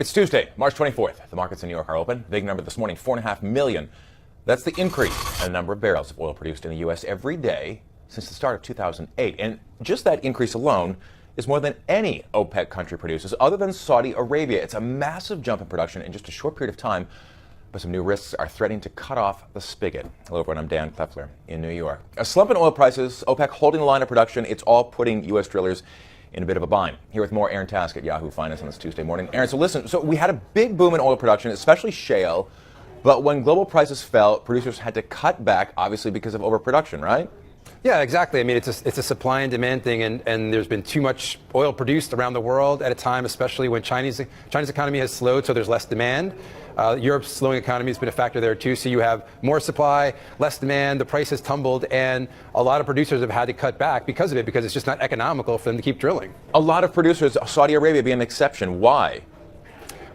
It's Tuesday, March 24th. The markets in New York are open. Big number this morning, 4.5 million. That's the increase in the number of barrels of oil produced in the U.S. every day since the start of 2008. And just that increase alone is more than any OPEC country produces, other than Saudi Arabia. It's a massive jump in production in just a short period of time, but some new risks are threatening to cut off the spigot. Hello, everyone. I'm Dan Kleffler in New York. A slump in oil prices, OPEC holding the line of production, it's all putting U.S. drillers in a bit of a bind. Here with more, Aaron Task at Yahoo Finance on this Tuesday morning. Aaron, so listen, we had a big boom in oil production, especially shale, but when global prices fell, producers had to cut back, obviously because of overproduction, right? Yeah, exactly. I mean, it's a supply and demand thing, and there's been too much oil produced around the world at a time, especially when China's economy has slowed, so there's less demand. Europe's slowing economy has been a factor there too, so you have more supply, less demand, the price has tumbled, and a lot of producers have had to cut back because of it, because it's just not economical for them to keep drilling. A lot of producers, Saudi Arabia being an exception. Why?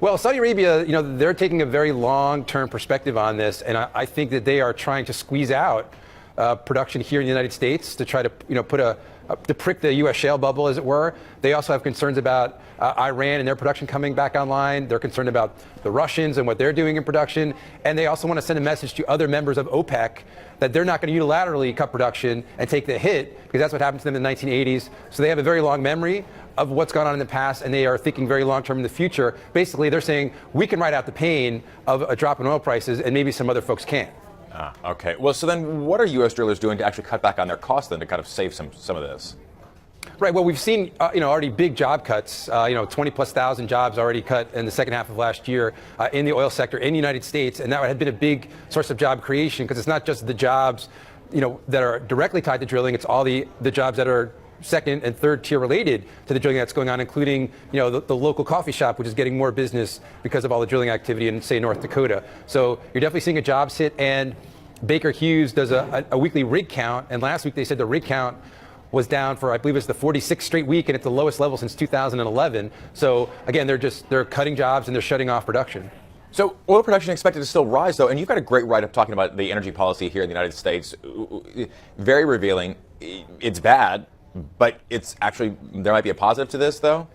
Well, Saudi Arabia, they're taking a very long-term perspective on this, and I think that they are trying to squeeze out production here in the United States to try to, to prick the U.S. shale bubble, as it were. They also have concerns about Iran and their production coming back online. They're concerned about the Russians and what they're doing in production. And they also want to send a message to other members of OPEC that they're not going to unilaterally cut production and take the hit, because that's what happened to them in the 1980s. So they have a very long memory of what's gone on in the past, and they are thinking very long-term in the future. Basically, they're saying we can ride out the pain of a drop in oil prices, and maybe some other folks can't. Okay. Well, so then what are U.S. drillers doing to actually cut back on their costs then to kind of save some of this? Right. Well, we've seen, already big job cuts, 20+ thousand jobs already cut in the second half of last year in the oil sector in the United States. And that had been a big source of job creation, because it's not just the jobs, that are directly tied to drilling. It's all the jobs that are second and third tier related to the drilling that's going on, including, the local coffee shop, which is getting more business because of all the drilling activity in, say, North Dakota. So you're definitely seeing a jobs hit. And Baker Hughes does a weekly rig count. And last week they said the rig count was down for, I believe it's the 46th straight week, and it's the lowest level since 2011. So again, they're cutting jobs and they're shutting off production. So oil production expected to still rise, though, and you've got a great write-up talking about the energy policy here in the United States. Very revealing. It's bad, but it's actually, there might be a positive to this, though?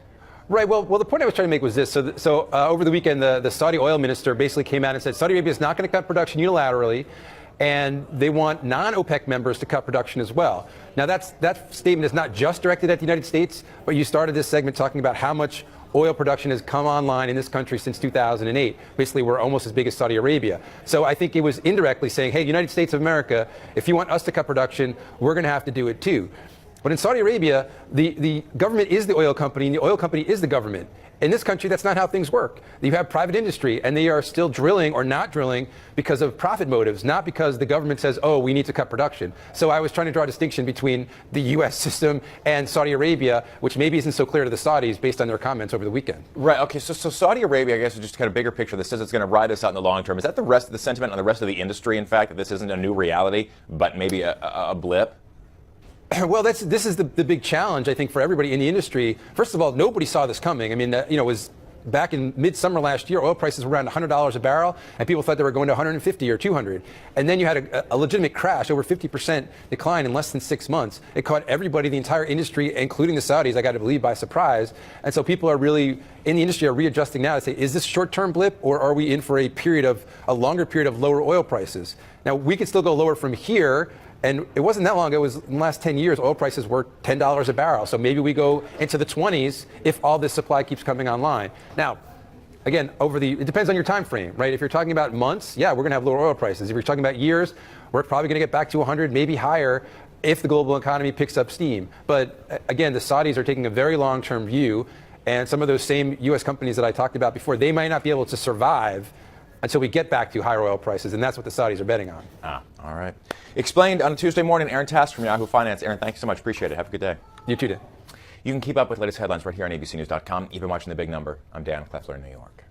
Right. Well, the point I was trying to make was this. So over the weekend, the Saudi oil minister basically came out and said Saudi Arabia is not going to cut production unilaterally, and they want non-OPEC members to cut production as well. Now, that statement is not just directed at the United States, but you started this segment talking about how much oil production has come online in this country since 2008. Basically, we're almost as big as Saudi Arabia. So I think it was indirectly saying, hey, United States of America, if you want us to cut production, we're going to have to do it too. But in Saudi Arabia, the government is the oil company, and the oil company is the government. In this country, that's not how things work. You have private industry, and they are still drilling or not drilling because of profit motives, not because the government says, oh, we need to cut production. So I was trying to draw a distinction between the U.S. system and Saudi Arabia, which maybe isn't so clear to the Saudis based on their comments over the weekend. Right. Okay. So Saudi Arabia, I guess, is just kind of bigger picture that says it's going to ride us out in the long term. Is that the rest of the sentiment on the rest of the industry, in fact, that this isn't a new reality, but maybe a blip? Well, this is the big challenge, I think, for everybody in the industry. First of all, nobody saw this coming. I mean, it was back in midsummer last year, oil prices were around $100 a barrel, and people thought they were going to 150 or 200. And then you had a legitimate crash, over 50% decline in less than 6 months. It caught everybody, the entire industry, including the Saudis, I got to believe, by surprise. And so people are really, in the industry, are readjusting now to say, is this a short-term blip, or are we in for a longer period of lower oil prices? Now, we could still go lower from here. And it wasn't that long ago. It was in the last 10 years, oil prices were $10 a barrel. So maybe we go into the 20s if all this supply keeps coming online. Now, again, it depends on your time frame, right? If you're talking about months, yeah, we're going to have lower oil prices. If you're talking about years, we're probably going to get back to 100, maybe higher, if the global economy picks up steam. But again, the Saudis are taking a very long-term view, and some of those same U.S. companies that I talked about before, they might not be able to survive until we get back to higher oil prices, and that's what the Saudis are betting on. All right. Explained on a Tuesday morning. Aaron Task from Yahoo Finance. Aaron, thanks so much. Appreciate it. Have a good day. You too, Dan. You can keep up with latest headlines right here on abcnews.com. You've been watching The Big Number. I'm Dan Kleffler in New York.